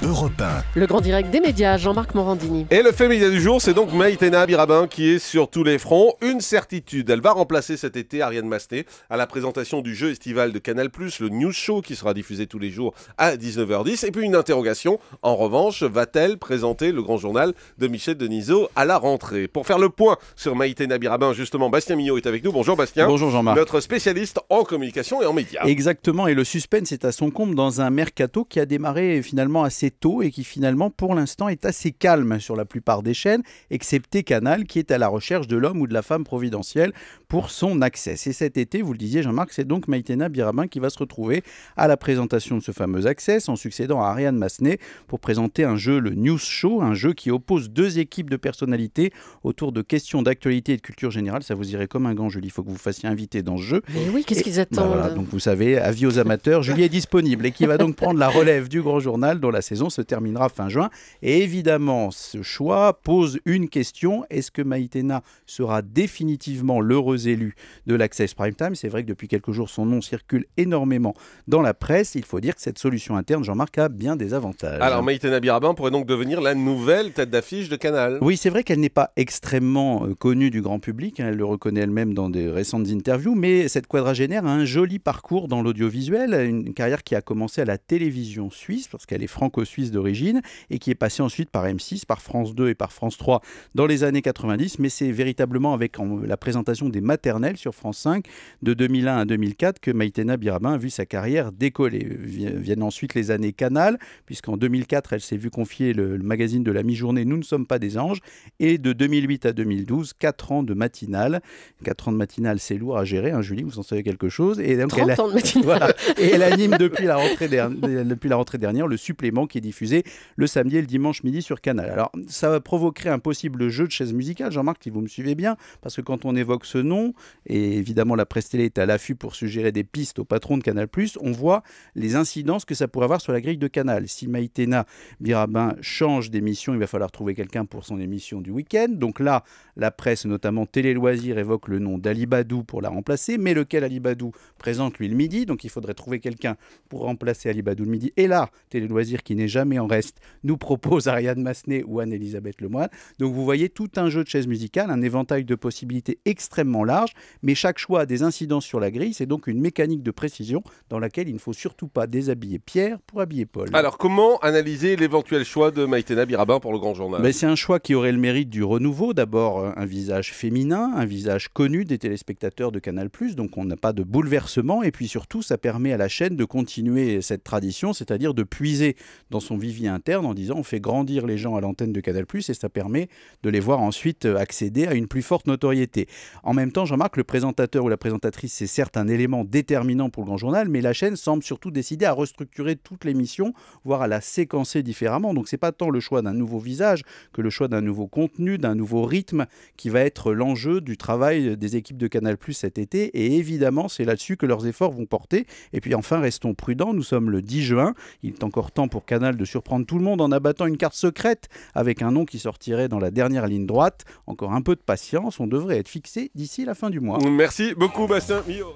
Europe 1. Le grand direct des médias, Jean-Marc Morandini. Et le fait média du jour, c'est donc Maïtena Birabin qui est sur tous les fronts. Une certitude, elle va remplacer cet été Ariane Massenet à la présentation du jeu estival de Canal+, le News Show qui sera diffusé tous les jours à 19h10. Et puis une interrogation, en revanche, va-t-elle présenter le grand journal de Michel Denisot à la rentrée? Pour faire le point sur Maïtena Birabin, justement, Bastien Mignot est avec nous. Bonjour Bastien. Bonjour Jean-Marc. Notre spécialiste en communication et en médias. Exactement, et le suspense est à son comble dans un mercato qui a démarré finalement assez tôt et qui finalement pour l'instant est assez calme sur la plupart des chaînes, excepté Canal qui est à la recherche de l'homme ou de la femme providentielle pour son accès. Et cet été, vous le disiez Jean-Marc, c'est donc Maïtena Birabin qui va se retrouver à la présentation de ce fameux accès en succédant à Ariane Massenet pour présenter un jeu, le News Show, un jeu qui oppose deux équipes de personnalités autour de questions d'actualité et de culture générale. Ça vous irait comme un gant, Julie, il faut que vous fassiez inviter dans ce jeu. Mais oui, qu'est-ce qu'ils attendent? Voilà, donc vous savez, avis aux amateurs, Julie est disponible et qui va donc prendre la relève du grand journal dont la saison se terminera fin juin. Et évidemment, ce choix pose une question. Est-ce que Maïtena sera définitivement l'heureux élu de l'Access Prime Time? C'est vrai que depuis quelques jours, son nom circule énormément dans la presse. Il faut dire que cette solution interne, Jean-Marc, a bien des avantages. Alors Maïtena Birabin pourrait donc devenir la nouvelle tête d'affiche de Canal. Oui, c'est vrai qu'elle n'est pas extrêmement connue du grand public. Elle le reconnaît elle-même dans des récentes interviews. Mais cette quadragénaire a un joli parcours dans l'audiovisuel. Une carrière qui a commencé à la télévision suisse, parce qu'elle est franco-suisse d'origine, et qui est passée ensuite par M6, par France 2 et par France 3 dans les années 90. Mais c'est véritablement avec la présentation des maternelles sur France 5 de 2001 à 2004 que Maïtena Birabin a vu sa carrière décoller. Viennent ensuite les années Canal, puisqu'en 2004, elle s'est vue confier le magazine de la mi-journée Nous ne sommes pas des anges. Et de 2008 à 2012, 4 ans de matinale. 4 ans de matinale, c'est lourd à gérer, hein, Julie, vous en savez quelque chose. Et donc 30 ans de matinale. Voilà. Et elle anime depuis la rentrée dernière le supplément qui est diffusé le samedi et le dimanche midi sur Canal. Alors, ça va provoquer un possible jeu de chaise musicale, Jean-Marc, si vous me suivez bien, parce que quand on évoque ce nom, et évidemment la presse télé est à l'affût pour suggérer des pistes au patron de Canal+, on voit les incidences que ça pourrait avoir sur la grille de Canal. Si Maïtena Birabin change d'émission, il va falloir trouver quelqu'un pour son émission du week-end. Donc là, la presse, notamment Télé Loisirs, évoque le nom d'Ali Badou pour la remplacer, mais lequel Ali Badou présente lui le midi, donc il faudrait trouver quelqu'un pour remplacer Ali Badou le midi. Et là, Télé Loisirs, qui n'est jamais en reste, nous propose Ariane Massenet ou Anne-Elisabeth Lemoine. Donc vous voyez tout un jeu de chaises musicales, un éventail de possibilités extrêmement large, mais chaque choix a des incidences sur la grille. C'est donc une mécanique de précision dans laquelle il ne faut surtout pas déshabiller Pierre pour habiller Paul. Alors comment analyser l'éventuel choix de Maïtena Birabin pour le grand journal? C'est un choix qui aurait le mérite du renouveau. D'abord, un visage féminin, un visage connu des téléspectateurs de Canal+, donc on n'a pas de bouleversement. Et puis surtout, ça permet à la chaîne de continuer cette tradition, c'est-à-dire de puiser dans son vivier interne en disant on fait grandir les gens à l'antenne de Canal+, et ça permet de les voir ensuite accéder à une plus forte notoriété. En même temps, Jean-Marc, le présentateur ou la présentatrice, c'est certes un élément déterminant pour le grand journal, mais la chaîne semble surtout décider à restructurer toute l'émission, voire à la séquencer différemment. Donc c'est pas tant le choix d'un nouveau visage que le choix d'un nouveau contenu, d'un nouveau rythme qui va être l'enjeu du travail des équipes de Canal+ cet été. Et évidemment, c'est là-dessus que leurs efforts vont porter. Et puis enfin, restons prudents, nous sommes le 10 juin. Il est encore temps pour Canal de surprendre tout le monde en abattant une carte secrète avec un nom qui sortirait dans la dernière ligne droite. Encore un peu de patience, on devrait être fixé d'ici la fin du mois. Merci beaucoup Bastien Mignot.